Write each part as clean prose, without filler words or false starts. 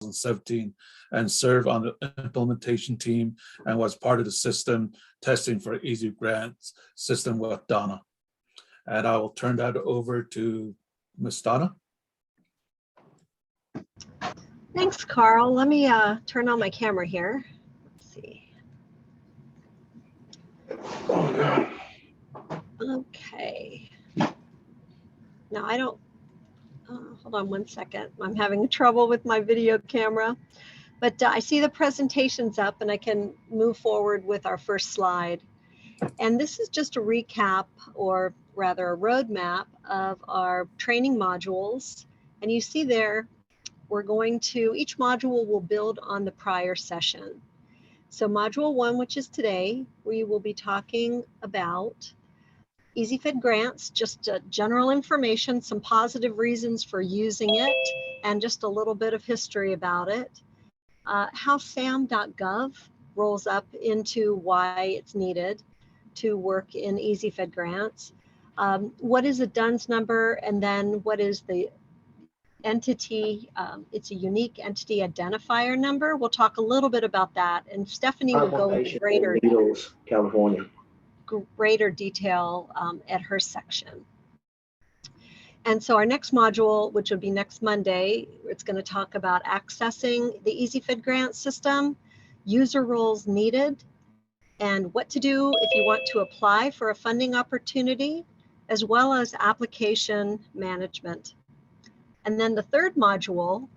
2017 and served on the implementation team and was part of the system testing for ezFedGrants system with Donna. And I will turn that over to Ms. Donna. Thanks, Carl. Let me turn on my camera here. Let's see. Okay. Now I don't, hold on one second. I'm having trouble with my video camera, but I see the presentation's up and I can move forward with our first slide. And this is just a recap, or rather a roadmap of our training modules. And you see there, we're going to, each module will build on the prior session. So module 1, which is today, we will be talking about ezFedGrants, just general information, some positive reasons for using it, and just a little bit of history about it. How SAM.gov rolls up into why it's needed to work in ezFedGrants. What is a DUNS number, and then what is the entity? It's a unique entity identifier number. We'll talk a little bit about that, and Stephanie will go into greater detail at her section. And so our next module, which will be next Monday, it's going to talk about accessing the ezFedGrant system, user roles needed, and what to do if you want to apply for a funding opportunity, as well as application management. And then the third module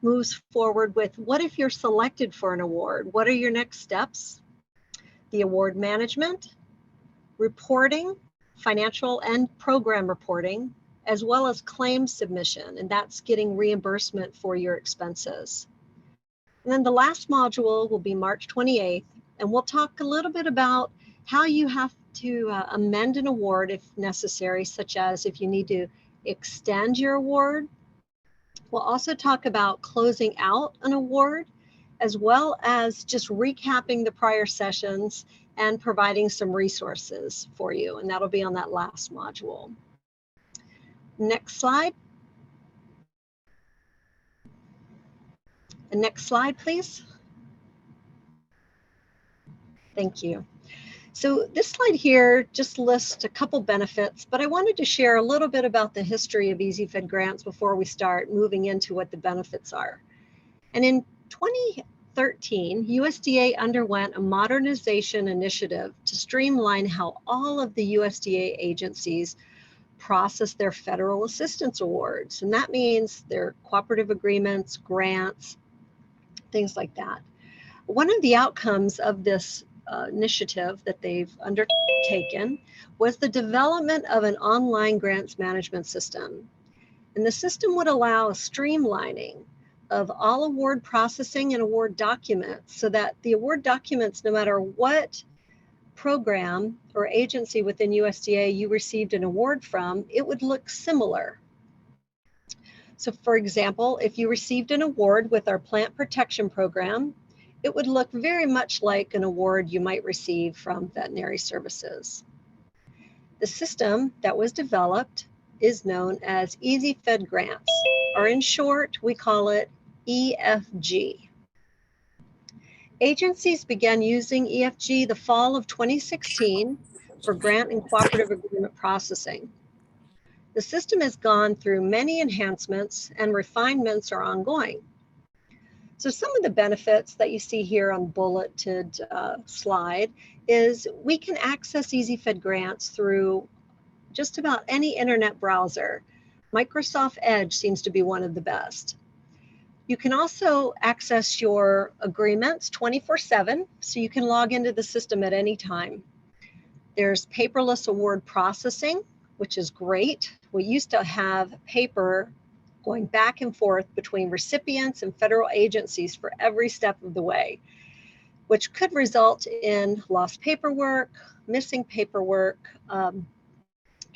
moves forward with what if you're selected for an award? What are your next steps? The award management, reporting, financial and program reporting, as well as claim submission, and that's getting reimbursement for your expenses. And then the last module will be March 28th, and we'll talk a little bit about how you have to amend an award if necessary, such as if you need to extend your award. We'll also talk about closing out an award, as well as just recapping the prior sessions and providing some resources for you, and that'll be on that last module. Next slide. The next slide, please. Thank you. So this slide here just lists a couple benefits, but I wanted to share a little bit about the history of ezFedGrants before we start moving into what the benefits are. And in 2013, USDA underwent a modernization initiative to streamline how all of the USDA agencies process their federal assistance awards. And that means their cooperative agreements, grants, things like that. One of the outcomes of this initiative that they've undertaken was the development of an online grants management system. And the system would allow a streamlining of all award processing and award documents, so that the award documents, no matter what program or agency within USDA you received an award from, it would look similar. So for example, if you received an award with our plant protection program, it would look very much like an award you might receive from veterinary services. The system that was developed is known as ezFedGrants, or in short, we call it EFG. Agencies began using EFG the fall of 2016 for grant and cooperative agreement processing. The system has gone through many enhancements, and refinements are ongoing. So some of the benefits that you see here on bulleted slide is we can access ezFedGrants through just about any internet browser. Microsoft Edge seems to be one of the best. You can also access your agreements 24/7, so you can log into the system at any time. There's paperless award processing, which is great. We used to have paper going back and forth between recipients and federal agencies for every step of the way, which could result in lost paperwork, missing paperwork.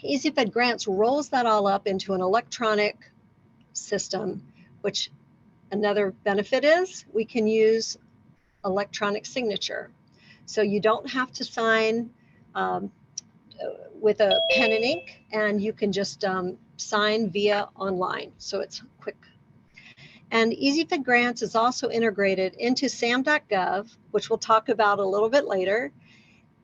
ezFedGrants rolls that all up into an electronic system, which another benefit is we can use electronic signature. So you don't have to sign with a pen and ink, and you can just sign via online. So it's quick. And ezFedGrants is also integrated into SAM.gov, which we'll talk about a little bit later,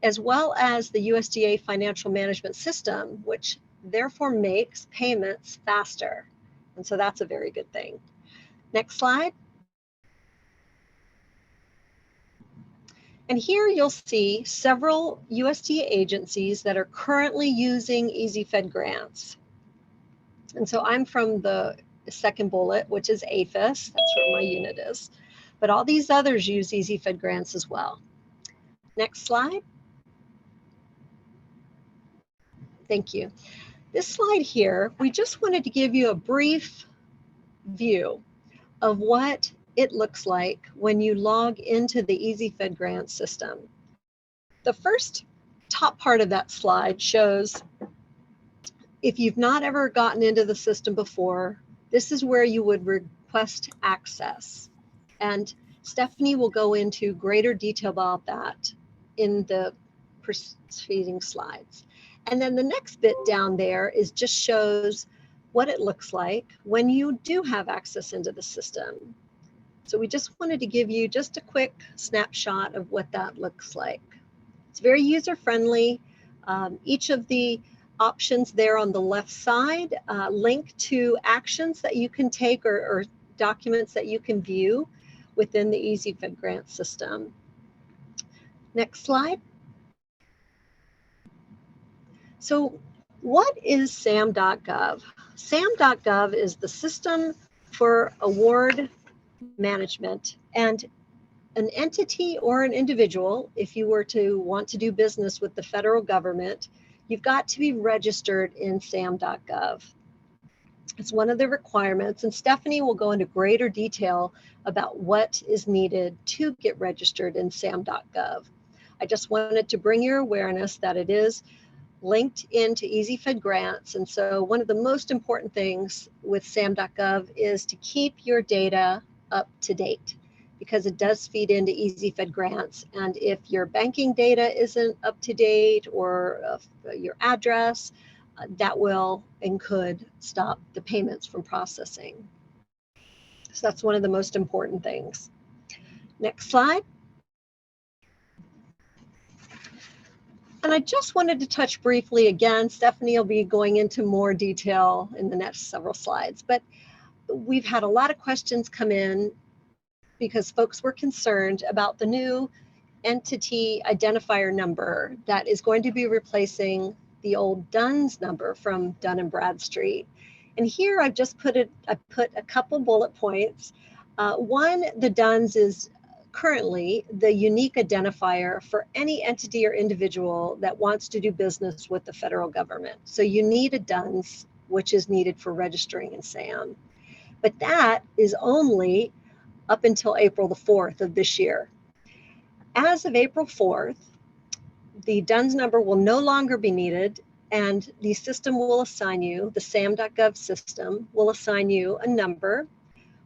as well as the USDA financial management system, which therefore makes payments faster. And so that's a very good thing. Next slide. And here you'll see several USDA agencies that are currently using ezFedGrants. And so I'm from the second bullet, which is APHIS. That's where my unit is. But all these others use ezFedGrants as well. Next slide. Thank you. This slide here, we just wanted to give you a brief view of what it looks like when you log into the ezFedGrant system. The first top part of that slide shows if you've not ever gotten into the system before, this is where you would request access. And Stephanie will go into greater detail about that in the preceding slides. And then the next bit down there is just shows what it looks like when you do have access into the system. So we just wanted to give you just a quick snapshot of what that looks like. It's very user-friendly. Each of the options there on the left side link to actions that you can take or documents that you can view within the ezFedGrant system. Next slide. So what is SAM.gov? SAM.gov is the system for award management, and an entity or an individual, if you were to want to do business with the federal government, you've got to be registered in SAM.gov. It's one of the requirements, and Stephanie will go into greater detail about what is needed to get registered in SAM.gov. I just wanted to bring your awareness that it is linked into ezFedGrants, and so one of the most important things with SAM.gov is to keep your data up to date, because it does feed into ezFedGrants. And if your banking data isn't up to date, or your address, that will and could stop the payments from processing. So that's one of the most important things. Next slide. And I just wanted to touch briefly again, Stephanie will be going into more detail in the next several slides, but we've had a lot of questions come in because folks were concerned about the new entity identifier number that is going to be replacing the old DUNS number from Dun & Bradstreet. And here I've just put a couple bullet points. One, the DUNS is currently the unique identifier for any entity or individual that wants to do business with the federal government. So you need a DUNS, which is needed for registering in SAM. But that is only up until April the 4th of this year. As of April 4th, the DUNS number will no longer be needed, and the system will assign you, the SAM.gov system will assign you a number,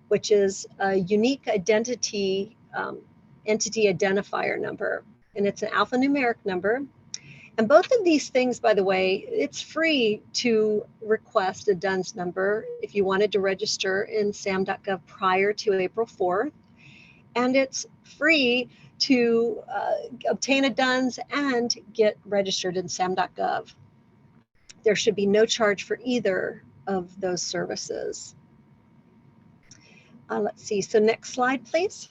which is a unique identity entity identifier number, and it's an alphanumeric number. And both of these things, by the way, it's free to request a DUNS number if you wanted to register in SAM.gov prior to April 4th. And it's free to obtain a DUNS and get registered in SAM.gov. There should be no charge for either of those services. Let's see, so next slide, please.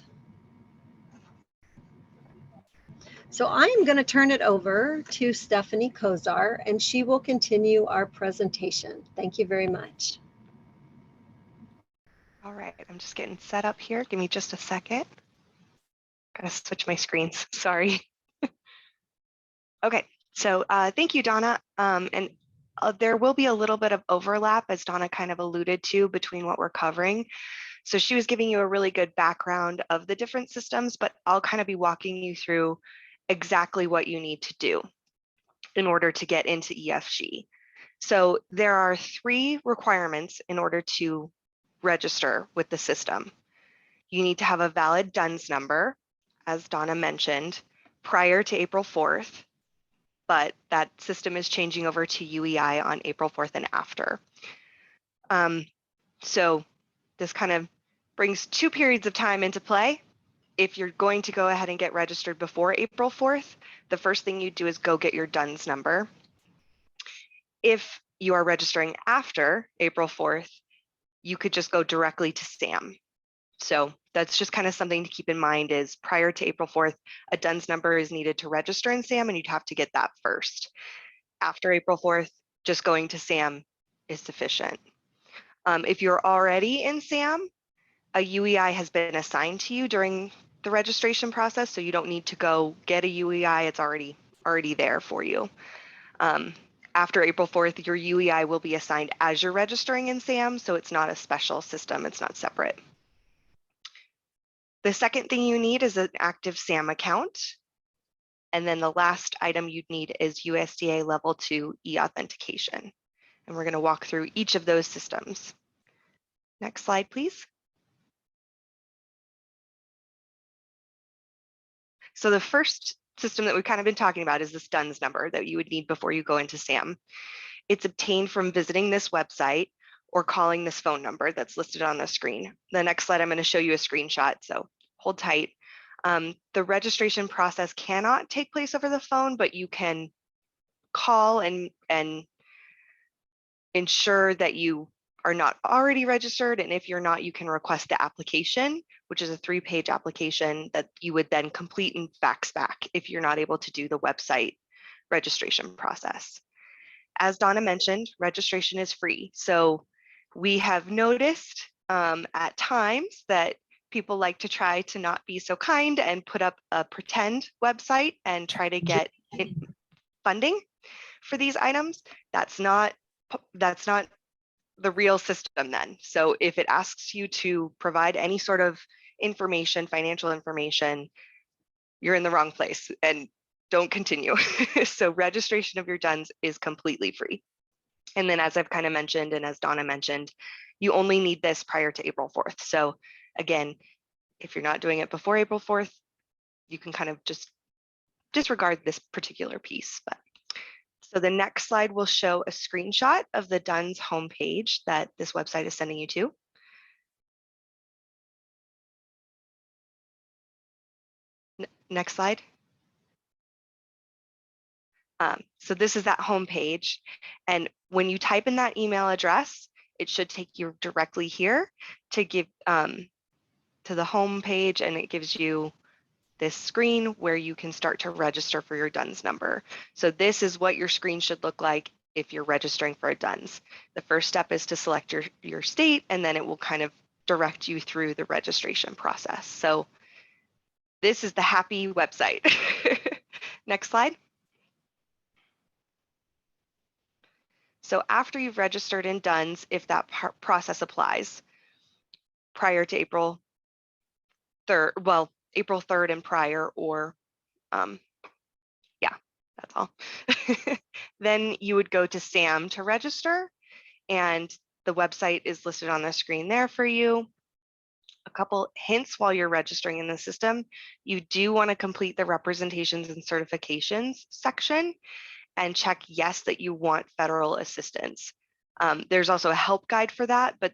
So I'm going to turn it over to Stephanie Kozar, and she will continue our presentation. Thank you very much. All right, I'm just getting set up here. Give me just a second. Gotta switch my screens, sorry. Okay, so thank you, Donna. And there will be a little bit of overlap, as Donna kind of alluded to, between what we're covering. So she was giving you a really good background of the different systems, but I'll kind of be walking you through exactly what you need to do in order to get into ESG. So there are 3 requirements in order to register with the system. You need to have a valid DUNS number, as Donna mentioned, prior to April 4th, but that system is changing over to UEI on April 4th and after. So this kind of brings 2 periods of time into play. If you're going to go ahead and get registered before April 4th, the first thing you do is go get your DUNS number. If you are registering after April 4th, you could just go directly to SAM. So that's just kind of something to keep in mind is prior to April 4th, a DUNS number is needed to register in SAM and you'd have to get that first. After April 4th, just going to SAM is sufficient. If you're already in SAM, a UEI has been assigned to you during the registration process, so you don't need to go get a UEI, it's already there for you. After April 4th, your UEI will be assigned as you're registering in SAM, so it's not a special system, it's not separate. The second thing you need is an active SAM account. And then the last item you'd need is USDA level 2 e-authentication. And we're going to walk through each of those systems. Next slide, please. So the first system that we've kind of been talking about is this DUNS number that you would need before you go into SAM. It's obtained from visiting this website or calling this phone number that's listed on the screen. The next slide, I'm going to show you a screenshot, so hold tight. The registration process cannot take place over the phone, but you can call and ensure that you are not already registered. And if you're not, you can request the application, which is a 3-page application that you would then complete and fax back if you're not able to do the website registration process. As Donna mentioned, registration is free. So we have noticed at times that people like to try to not be so kind and put up a pretend website and try to get funding for these items. That's not the real system then. So if it asks you to provide any sort of information, financial information, you're in the wrong place and don't continue. So registration of your DUNS is completely free. And then as I've kind of mentioned, and as Donna mentioned, you only need this prior to April 4th. So again, if you're not doing it before April 4th, you can kind of just disregard this particular piece. But so the next slide will show a screenshot of the DUNS homepage that this website is sending you to. Next slide. So this is that homepage. And when you type in that email address, it should take you directly here to give to the home page, and it gives you this screen where you can start to register for your DUNS number. So this is what your screen should look like if you're registering for a DUNS. The first step is to select your state, and then it will kind of direct you through the registration process. So this is the happy website. Next slide. So after you've registered in DUNS, if that process applies prior to April 3rd, well, April 3rd and prior, or yeah, that's all. Then you would go to SAM to register, and the website is listed on the screen there for you. A couple hints while you're registering in the system: you do want to complete the representations and certifications section and check yes that you want federal assistance. There's also a help guide for that, but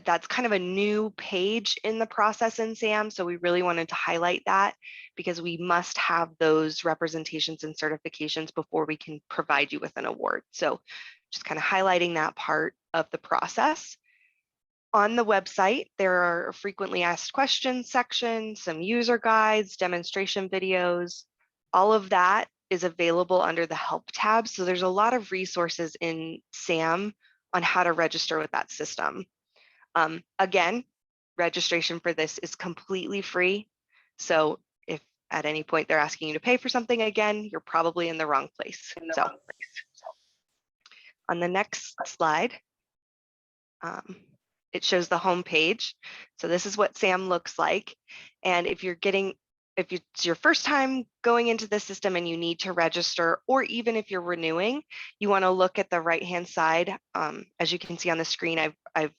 that's kind of a new page in the process in SAM. So we really wanted to highlight that because we must have those representations and certifications before we can provide you with an award. So just kind of highlighting that part of the process. On the website, there are frequently asked questions section, some user guides, demonstration videos. All of that is available under the help tab. So there's a lot of resources in SAM on how to register with that system. Again, registration for this is completely free. So if at any point they're asking you to pay for something, again, you're probably in the wrong place. On the next slide, it shows the home page. So this is what SAM looks like. And if it's your first time going into the system and you need to register, or even if you're renewing, you want to look at the right-hand side. As you can see on the screen, I've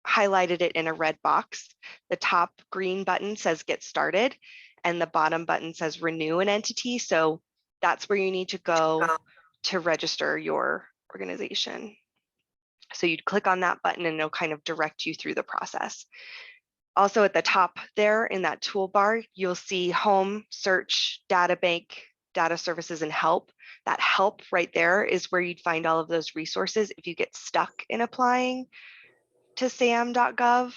highlighted it in a red box. The top green button says get started, and the bottom button says renew an entity. So that's where you need to go to register your organization. So you'd click on that button and it'll kind of direct you through the process. Also at the top there in that toolbar, you'll see Home, Search, Data Bank, Data Services, and Help. That Help right there is where you'd find all of those resources if you get stuck in applying to SAM.gov.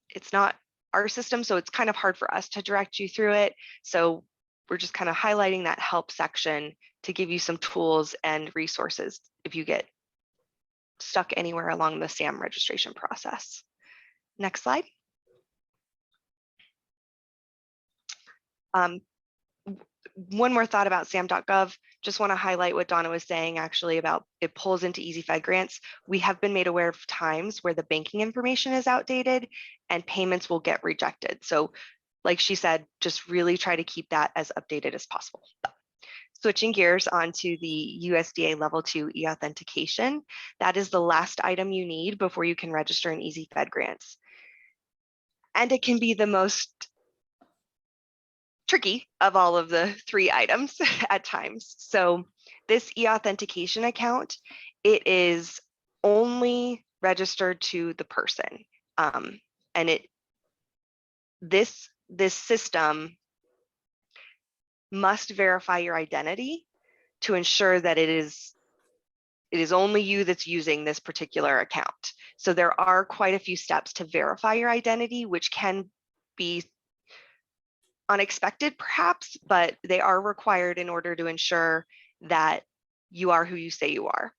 It's not our system, so it's kind of hard for us to direct you through it. So we're just kind of highlighting that Help section to give you some tools and resources if you get stuck anywhere along the SAM registration process. Next slide. One more thought about SAM.gov. Just want to highlight what Donna was saying actually about it pulls into ezFedGrants. We have been made aware of times where the banking information is outdated and payments will get rejected. So like she said, just really try to keep that as updated as possible. Switching gears onto the USDA Level 2 e-authentication. That is the last item you need before you can register in ezFedGrants. And it can be the most tricky of all of the 3 items at times. So this e-authentication account, it is only registered to the person. And this system must verify your identity to ensure that it is only you that's using this particular account. So there are quite a few steps to verify your identity, which can be unexpected perhaps, but they are required in order to ensure that you are who you say you are.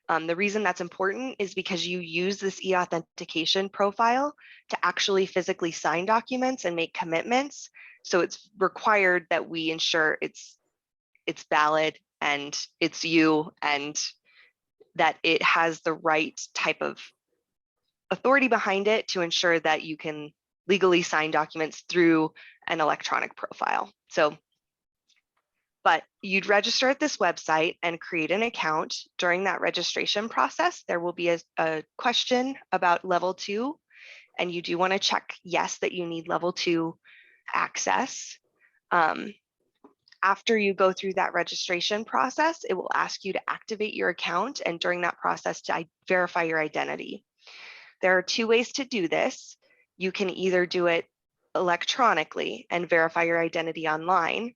The reason that's important is because you use this e-authentication profile to actually physically sign documents and make commitments. So it's required that we ensure it's valid and it's you, and that it has the right type of authority behind it to ensure that you can legally sign documents through an electronic profile. So, but you'd register at this website and create an account. During that registration process, there will be a question about level 2, and you do want to check yes that you need level 2 access. After you go through that registration process, it will ask you to activate your account, and during that process to verify your identity. There are 2 ways to do this. You can either do it electronically and verify your identity online,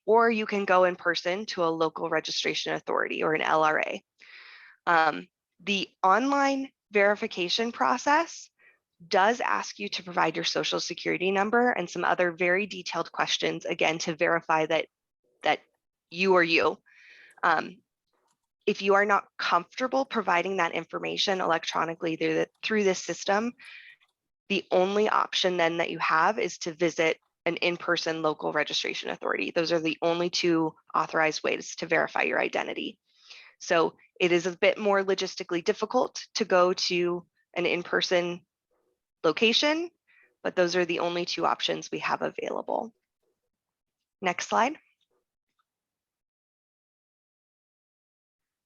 or you can go in person to a local registration authority or an LRA. The online verification process does ask you to provide your social security number and some other very detailed questions, again, to verify that you are you. If you are not comfortable providing that information electronically through this system, the only option then that you have is to visit an in-person local registration authority. Those are the only 2 authorized ways to verify your identity. So it is a bit more logistically difficult to go to an in-person location, but those are the only 2 options we have available. Next slide.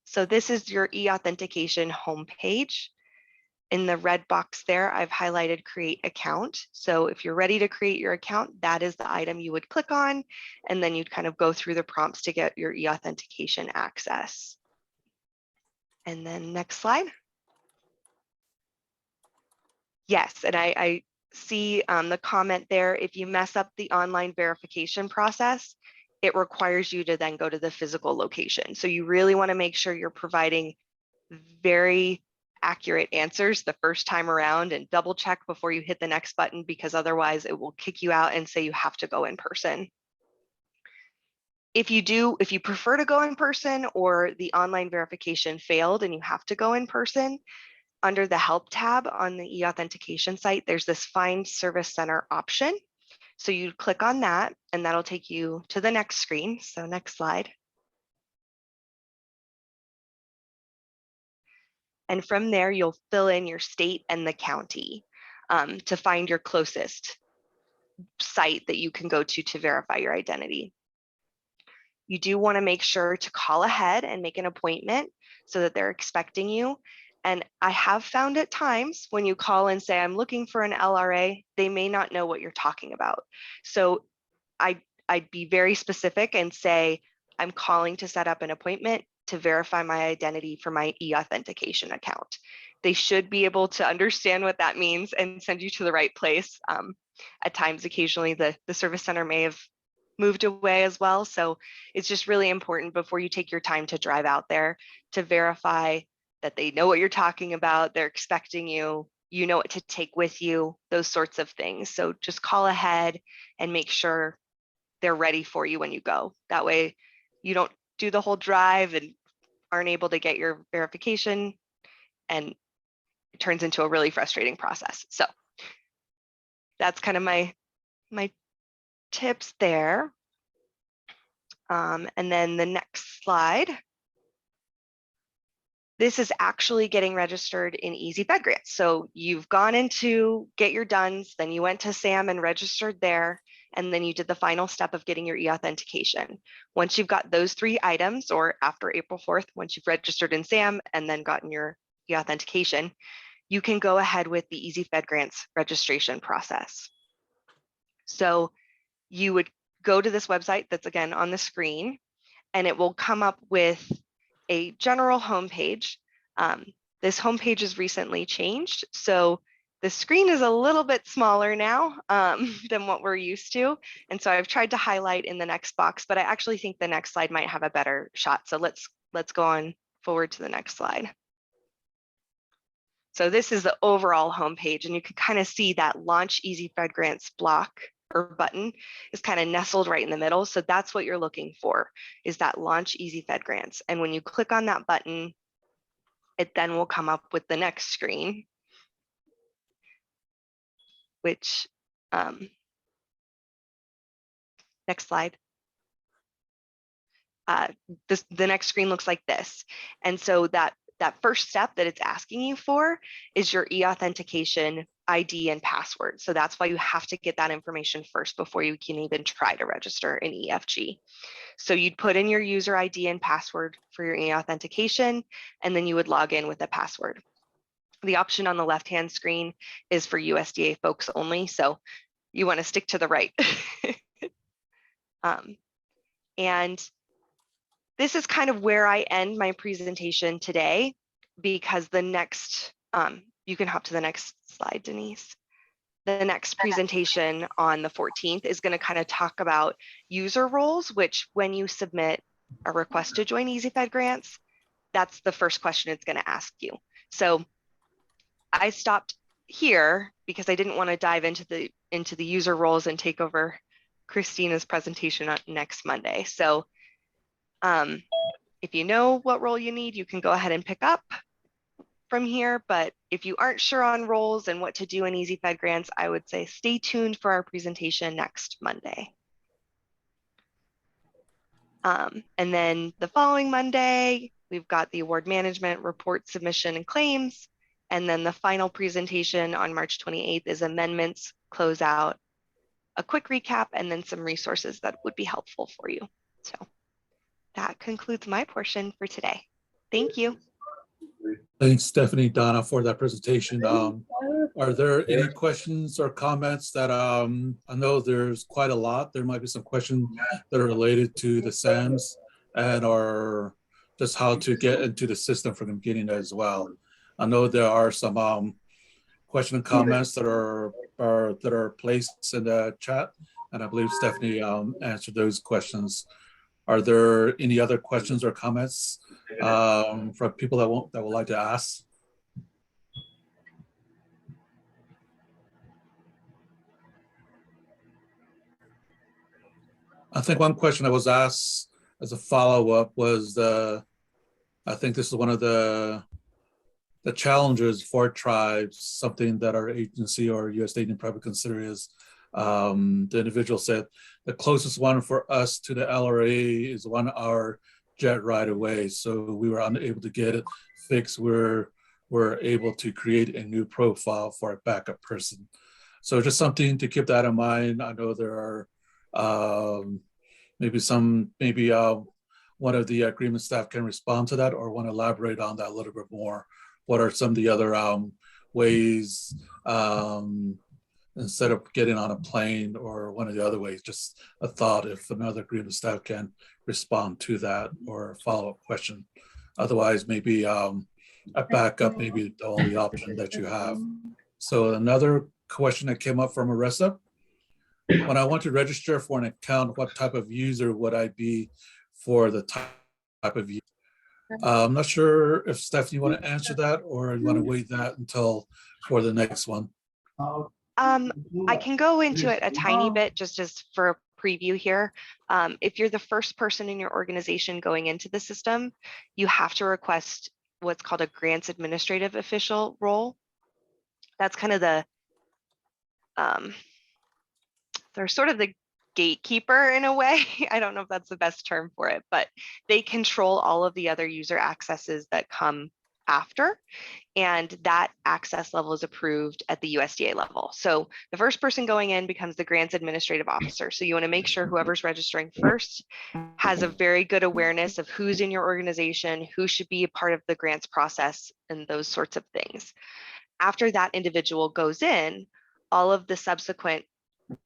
So this is your e-authentication homepage. In the red box there, I've highlighted create account. So if you're ready to create your account, that is the item you would click on, and then you'd kind of go through the prompts to get your e-authentication access. And then next slide. Yes, and I see the comment there. If you mess up the online verification process, it requires you to then go to the physical location. So you really want to make sure you're providing very accurate answers the first time around, and double check before you hit the next button, because otherwise it will kick you out and say you have to go in person. If you prefer to go in person, or the online verification failed and you have to go in person, under the Help tab on the e-authentication site, there's this Find Service Center option. So you click on that, and that'll take you to the next screen. So next slide. And from there, you'll fill in your state and the county to find your closest site that you can go to verify your identity. You do want to make sure to call ahead and make an appointment so that they're expecting you. And I have found at times when you call and say, I'm looking for an LRA, they may not know what you're talking about. So I'd be very specific and say, I'm calling to set up an appointment to verify my identity for my e-authentication account. They should be able to understand what that means and send you to the right place. At times, occasionally, the service center may have moved away as well. So it's just really important before you take your time to drive out there to verify that they know what you're talking about, they're expecting you, you know what to take with you, those sorts of things. So just call ahead and make sure they're ready for you when you go. That way you don't do the whole drive and aren't able to get your verification, and it turns into a really frustrating process. So that's kind of my tips there. And then the next slide. This is actually getting registered in ezFedGrants. So you've gone into get your duns, then you went to SAM and registered there, and then you did the final step of getting your e-authentication. Once you've got those 3 items, or after April 4th, once you've registered in SAM and then gotten your e-authentication, you can go ahead with the ezFedGrants registration process. So you would go to this website that's again on the screen, and it will come up with a general homepage. This homepage is recently changed, so the screen is a little bit smaller now than what we're used to. And so I've tried to highlight in the next box, but I actually think the next slide might have a better shot. So let's go on forward to the next slide. So this is the overall homepage, and you can kind of see that Launch ezFedGrants block or button is kind of nestled right in the middle. So that's what you're looking for, is that Launch ezFedGrants. And when you click on that button, it then will come up with the next screen, which, next slide. The next screen looks like this. And so that first step that it's asking you for is your e-authentication ID and password. So that's why you have to get that information first before you can even try to register in EFG. So you'd put in your user ID and password for your e-authentication, and then you would log in with a password. The option on the left-hand screen is for USDA folks only, so you want to stick to the right. And this is kind of where I end my presentation today, because the next, you can hop to the next slide, Denise. The next presentation on the 14th is going to kind of talk about user roles, which when you submit a request to join ezFedGrants, that's the first question it's going to ask you. So I stopped here because I didn't want to dive into the user roles and take over Christina's presentation on next Monday. So if you know what role you need, you can go ahead and pick up from here. But if you aren't sure on roles and what to do in ezFedGrants, I would say stay tuned for our presentation next Monday. And then the following Monday, we've got the award management, report submission, and claims. And then the final presentation on March 28th is amendments, closeout, a quick recap, and then some resources that would be helpful for you. So that concludes my portion for today. Thank you. Thanks, Stephanie, Donna, for that presentation. Are there any questions or comments that I know there's quite a lot. There might be some questions that are related to the SAMs and or just how to get into the system from the beginning as well. I know there are some question and comments that are placed in the chat, and I believe Stephanie answered those questions. Are there any other questions or comments from people that would like to ask? I think one question I was asked as a follow-up was I think this is one of the challenges for tribes, something that our agency or USDA didn't probably consider is the individual said the closest one for us to the LRA is 1 hour jet ride away. So we were unable to get it fixed. We're able to create a new profile for a backup person. So just something to keep that in mind. I know there are maybe one of the agreement staff can respond to that or want to elaborate on that a little bit more. What are some of the other ways instead of getting on a plane or one of the other ways. Just a thought if another group of staff can respond to that or follow-up question. Otherwise, maybe a backup may be the only option that you have. So another question that came up from Aressa: when I want to register for an account, what type of user would I be for the type of user? I'm not sure if Stephanie, you want to answer that, or you want to wait that until for the next one? I can go into it a tiny bit just as for a preview here. If you're the first person in your organization going into the system, you have to request what's called a grants administrative official role. That's kind of the, they're sort of the gatekeeper in a way. I don't know if that's the best term for it, but they control all of the other user accesses that come after, and that access level is approved at the USDA level. So the first person going in becomes the grants administrative officer. So you want to make sure whoever's registering first has a very good awareness of who's in your organization, who should be a part of the grants process, and those sorts of things. After that individual goes in, all of the subsequent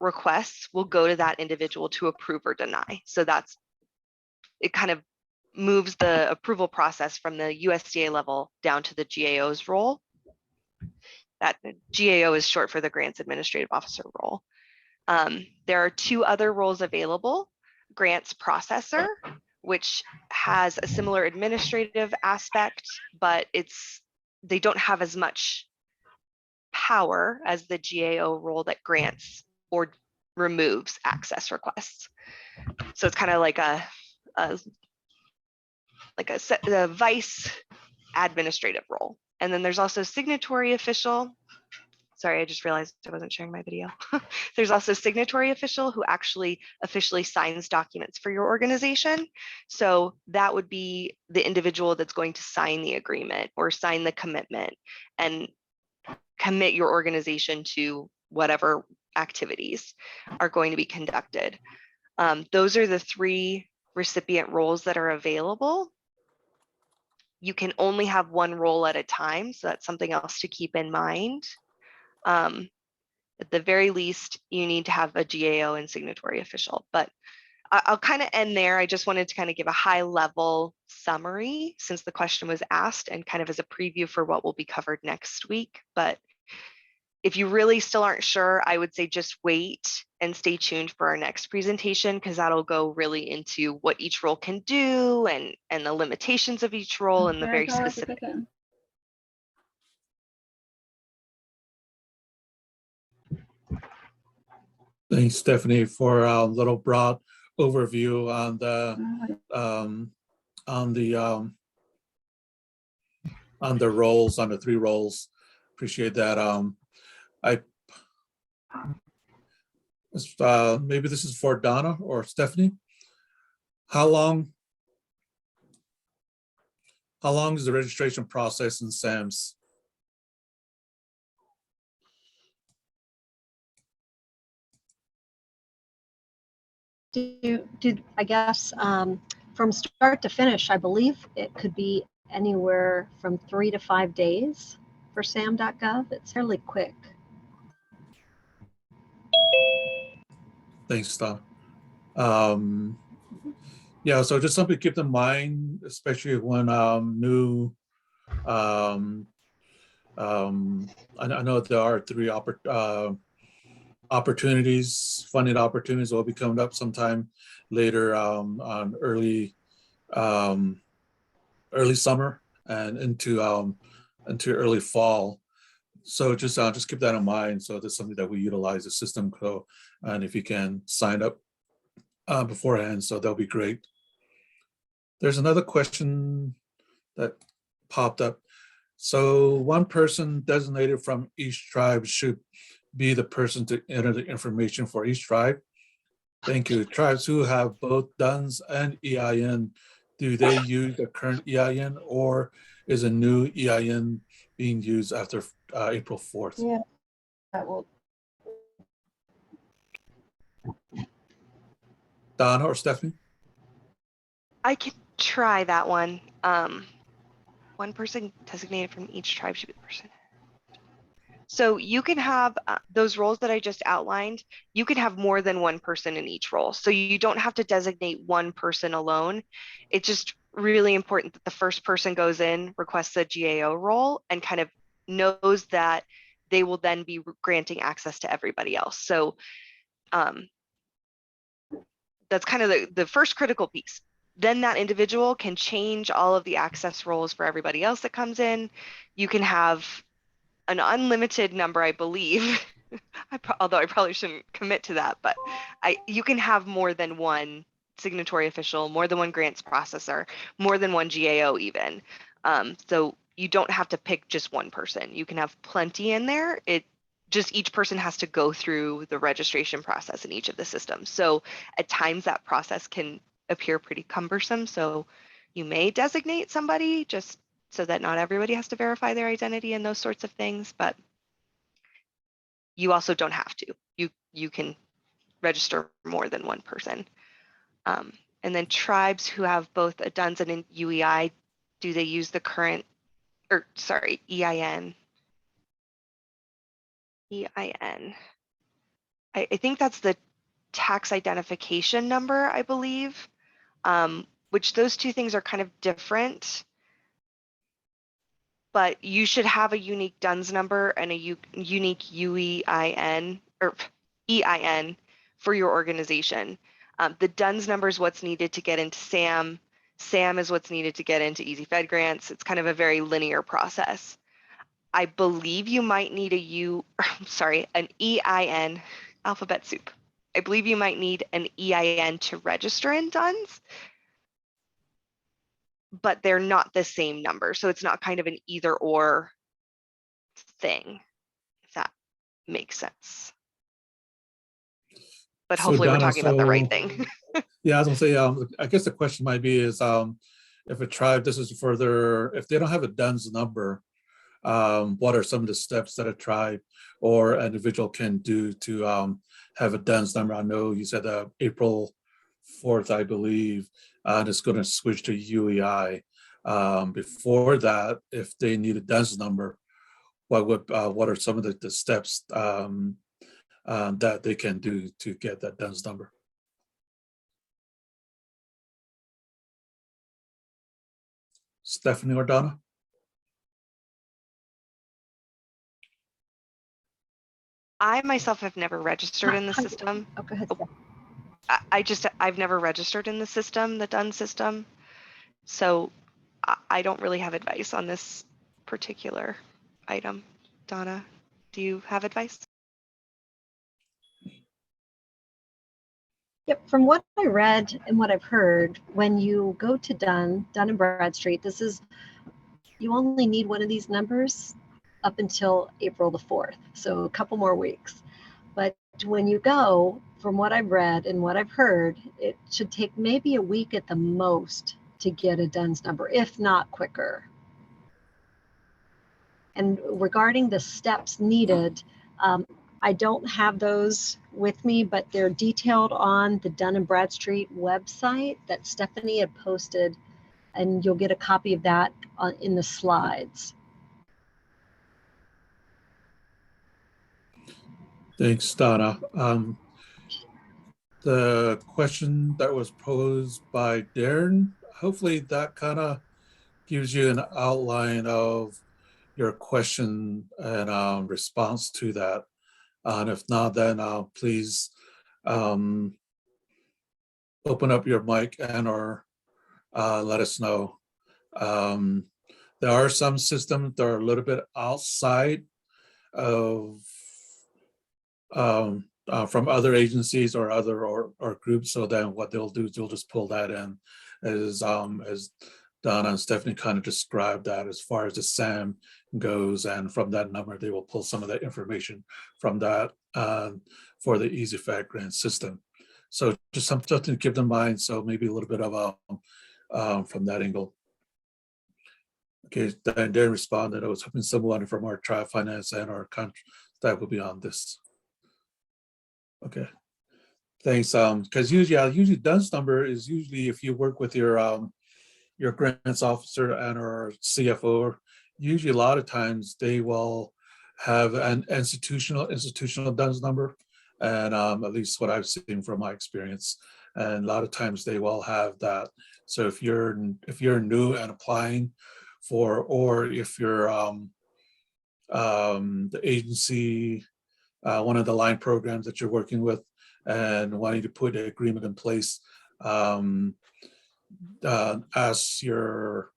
requests will go to that individual to approve or deny. So that's, it kind of moves the approval process from the USDA level down to the GAO's role. That GAO is short for the grants administrative officer role. There are two other roles available: grants processor, which has a similar administrative aspect, but they don't have as much power as the GAO role that grants or removes access requests. So it's kind of like a vice administrative role. And then there's also signatory official. Sorry, I just realized I wasn't sharing my video. There's also signatory official who actually officially signs documents for your organization. So that would be the individual that's going to sign the agreement or sign the commitment and commit your organization to whatever activities are going to be conducted. Those are the three recipient roles that are available. You can only have one role at a time, so that's something else to keep in mind. At the very least, you need to have a GAO and signatory official, but I'll kind of end there. I just wanted to kind of give a high level summary since the question was asked and kind of as a preview for what will be covered next week. But if you really still aren't sure, I would say just wait and stay tuned for our next presentation, because that'll go really into what each role can do and the limitations of each role and the very specific. Thanks, Stephanie, for a little broad overview on the roles, on the three roles. Appreciate that. Maybe this is for Donna or Stephanie. How long is the registration process in SAMS? I guess from start to finish, I believe it could be anywhere from 3 to 5 days for SAM.gov. It's fairly quick. Thanks, Don. Yeah, so just something to keep in mind, especially when new. I know there are three opportunities, funding opportunities will be coming up sometime later on early summer and into early fall. So just keep that in mind. So that's something that we utilize the system code, and if you can sign up beforehand, so that'll be great. There's another question that popped up. So one person designated from each tribe should be the person to enter the information for each tribe. Thank you. Tribes who have both DUNS and EIN, do they use the current EIN, or is a new EIN being used after April 4th? Yeah, that will. Donna or Stephanie? I could try that one. One person designated from each tribe should be the person. So you can have those roles that I just outlined, you can have more than one person in each role. So you don't have to designate one person alone. It's just really important that the first person goes in, requests a GAO role, and kind of knows that they will then be granting access to everybody else. So that's kind of the first critical piece. Then that individual can change all of the access roles for everybody else that comes in. You can have an unlimited number, I believe, although I probably shouldn't commit to that, but you can have more than one signatory official, more than one grants processor, more than one GAO even. So you don't have to pick just one person. You can have plenty in there. Just each person has to go through the registration process in each of the systems. So at times that process can appear pretty cumbersome. So you may designate somebody just so that not everybody has to verify their identity and those sorts of things, but you also don't have to. You can register more than one person. And then tribes who have both a DUNS and an UEI, do they use the current, or sorry, EIN? EIN. I think that's the tax identification number, I believe, which those two things are kind of different. But you should have a unique DUNS number and a unique UEIN or EIN for your organization. The DUNS number is what's needed to get into SAM. SAM is what's needed to get into ezFedGrants. It's kind of a very linear process. I believe you might need an EIN, alphabet soup. I believe you might need an EIN to register in DUNS, but they're not the same number. So it's not kind of an either or thing, if that makes sense. But So hopefully we're Donna, talking about the right thing. yeah, I was gonna say, I guess the question might be is, if a tribe, this is further, if they don't have a DUNS number, what are some of the steps that a tribe or an individual can do to have a DUNS number? I know you said April 4th, I believe, and it's going to switch to UEI. Before that, if they need a DUNS number, what are some of the steps that they can do to get that DUNS number? Stephanie or Donna? I myself have never registered in the system. Oh, go ahead. I've never registered in the system, the DUNS system. So I don't really have advice on this particular item. Donna, do you have advice? Yep, from what I read and what I've heard, when you go to Dun and Bradstreet, you only need one of these numbers up until April the 4th, so a couple more weeks. But when you go, from what I've read and what I've heard, it should take maybe a week at the most to get a DUNS number, if not quicker. And regarding the steps needed, I don't have those with me, but they're detailed on the Dun & Bradstreet website that Stephanie had posted, and you'll get a copy of that in the slides. Thanks, Donna. The question that was posed by Darren, hopefully that kind of gives you an outline of your question and response to that. And if not, then please open up your mic and or let us know. There are some systems that are a little bit outside of from other agencies or other or groups. So then what they'll do is they'll just pull that in as Donna and Stephanie kind of described that as far as the SAM goes, and from that number they will pull some of that information from that for the ezFedGrant system. So just something to keep in mind. So maybe a little bit of from that angle. Okay, then Darren responded, I was hoping someone from our tribe finance and our country that will be on this. Okay, thanks. Because usually DUNS number is usually if you work with your grants officer and or CFO, usually a lot of times they will have an institutional DUNS number, and at least what I've seen from my experience. And a lot of times they will have that. So if you're new and applying for, or if you're the agency, one of the line programs that you're working with, and wanting to put an agreement in place, ask your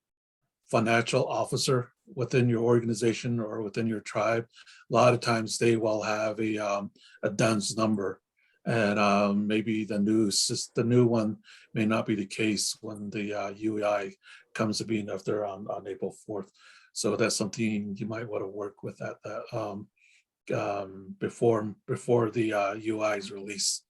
financial officer within your organization or within your tribe. A lot of times they will have a DUNS number, and maybe the new one may not be the case when the UEI comes to being after on April 4th. So that's something you might want to work with at the before the UI's release.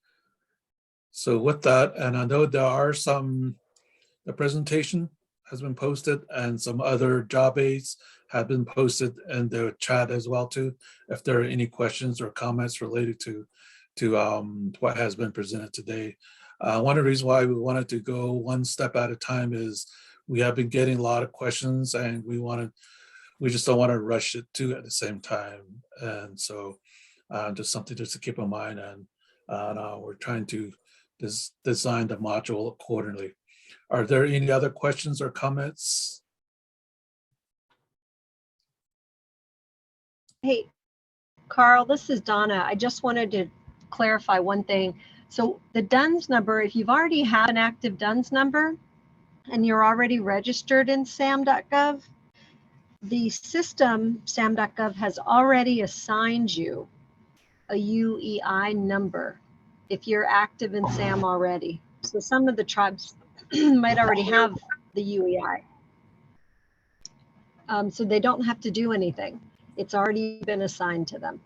So with that, and I know there are the presentation has been posted and some other job aids have been posted in the chat as well too. If there are any questions or comments related to what has been presented today. One of the reasons why we wanted to go one step at a time is we have been getting a lot of questions, and we just don't want to rush it too at the same time. And so just something just to keep in mind, and we're trying to design the module accordingly. Are there any other questions or comments? Hey, Carl, this is Donna. I just wanted to clarify one thing. So the DUNS number, if you've already had an active DUNS number and you're already registered in SAM.gov, the system, SAM.gov, has already assigned you a UEI number if you're active in SAM already. So some of the tribes might already have the UEI. So they don't have to do anything. It's already been assigned to them.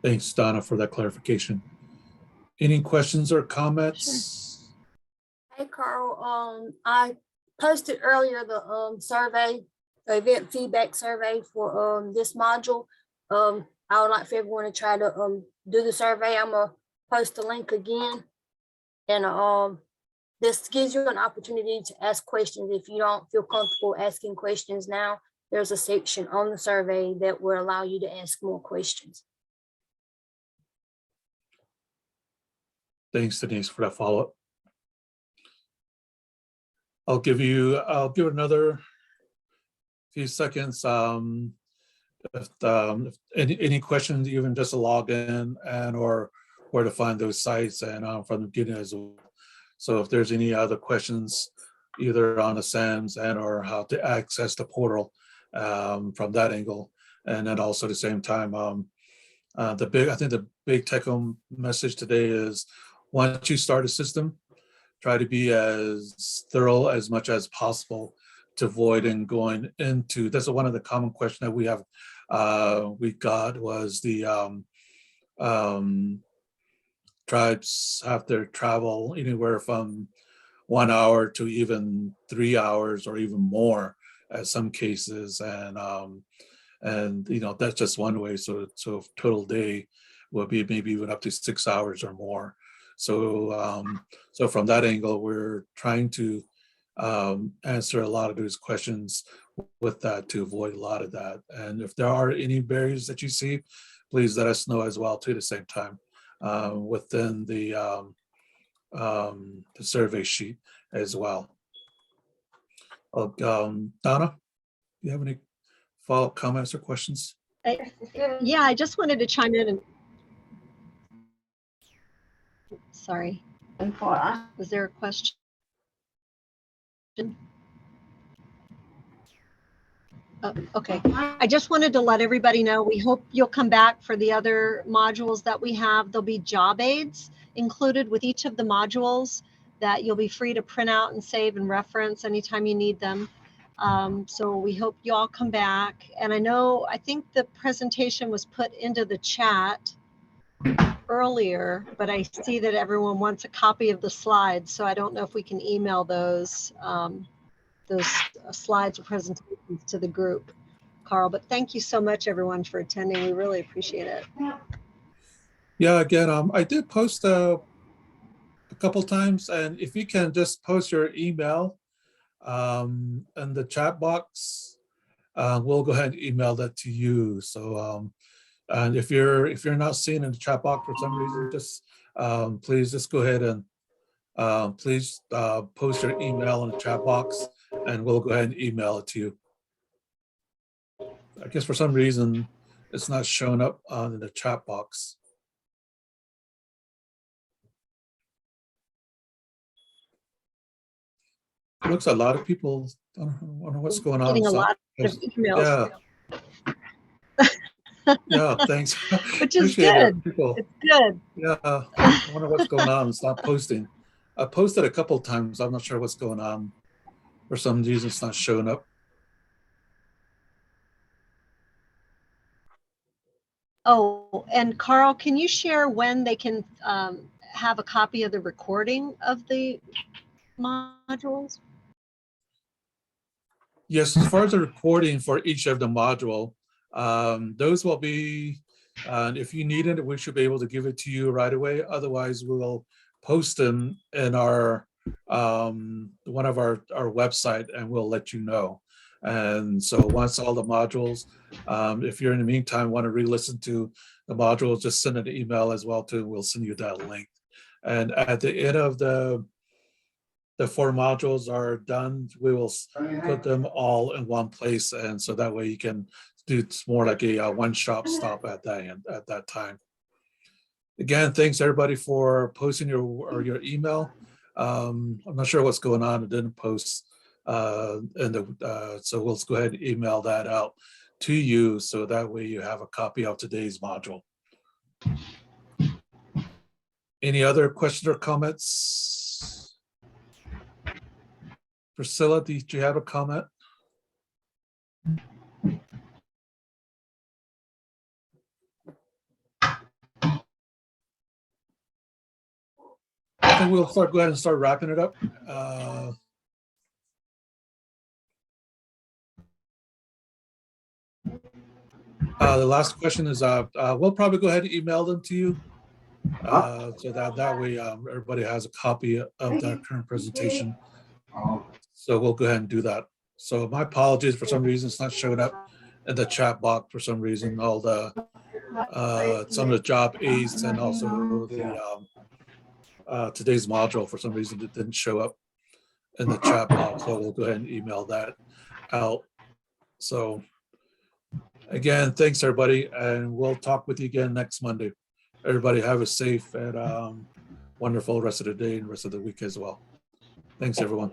Thanks, Donna, for that clarification. Any questions or comments? Sure. Hey, Carl. I posted earlier the survey, the event feedback survey for this module. I would like for everyone to try to do the survey. I'm gonna post the link again, and this gives you an opportunity to ask questions. If you don't feel comfortable asking questions now, there's a section on the survey that will allow you to ask more questions. Thanks, Denise, for that follow-up. I'll give another few seconds. If any questions, even just to log in and or where to find those sites, and from the beginning as well. So if there's any other questions, either on the SAMs and or how to access the portal from that angle, and then also at the same time, I think the big take-home message today is, once you start a system, try to be as thorough as much as possible to avoid and going into. That's one of the common questions that we have. We got was the tribes have to travel anywhere from 1 hour to even 3 hours or even more at some cases, and that's just one way. So total day will be maybe even up to 6 hours or more. So so from that angle, we're trying to answer a lot of those questions with that to avoid a lot of that. And if there are any barriers that you see, please let us know as well too at the same time within the survey sheet as well. Donna, do you have any follow-up comments or questions? Yeah, I just wanted to chime in and sorry. Was there a question? Okay, I just wanted to let everybody know, we hope you'll come back for the other modules that we have. There'll be job aids included with each of the modules that you'll be free to print out and save and reference anytime you need them. So we hope you all come back. And I think the presentation was put into the chat earlier, but I see that everyone wants a copy of the slides. So I don't know if we can email those slides or presentations to the group, Carl, but thank you so much everyone for attending. We really appreciate it. Yeah, again, I did post a couple times, and if you can just post your email in the chat box, we'll go ahead and email that to you. So, and if you're not seeing in the chat box for some reason, just please just go ahead and please post your email in the chat box, and we'll go ahead and email it to you. I guess for some reason it's not showing up in the chat box. It looks a lot of people. I don't know what's going on. Getting a lot of emails. Yeah, thanks. Which is Appreciate it, good. people. It's good. Yeah, I wonder what's going on. It's not posting. I posted a couple of times. I'm not sure what's going on. For some reason, it's not showing up. Oh, and Carl, can you share when they can have a copy of the recording of the modules? Yes, as far as the recording for each of the module, those will be, if you need it, we should be able to give it to you right away. Otherwise, we'll post them in our one of our website, and we'll let you know. And so once all the modules, if you're in the meantime want to re-listen to the modules, just send an email as well too. We'll send you that link. And at the end of the 4 modules are done, we will put them all in one place, and so that way you can do, it's more like a one-stop stop at that time. Again, thanks everybody for posting your email. I'm not sure what's going on. It didn't post, so we'll go ahead and email that out to you, so that way you have a copy of today's module. Any other questions or comments? Priscilla, did you have a comment? I think we'll go ahead and start wrapping it up. The last question is, we'll probably go ahead and email them to you, so that way everybody has a copy of that current presentation. So we'll go ahead and do that. So my apologies, for some reason it's not showing up in the chat box for some reason. All the some of the job aids and also the today's module, for some reason it didn't show up in the chat box. So we'll go ahead and email that out. So again, thanks everybody, and we'll talk with you again next Monday. Everybody have a safe and wonderful rest of the day and rest of the week as well. Thanks everyone.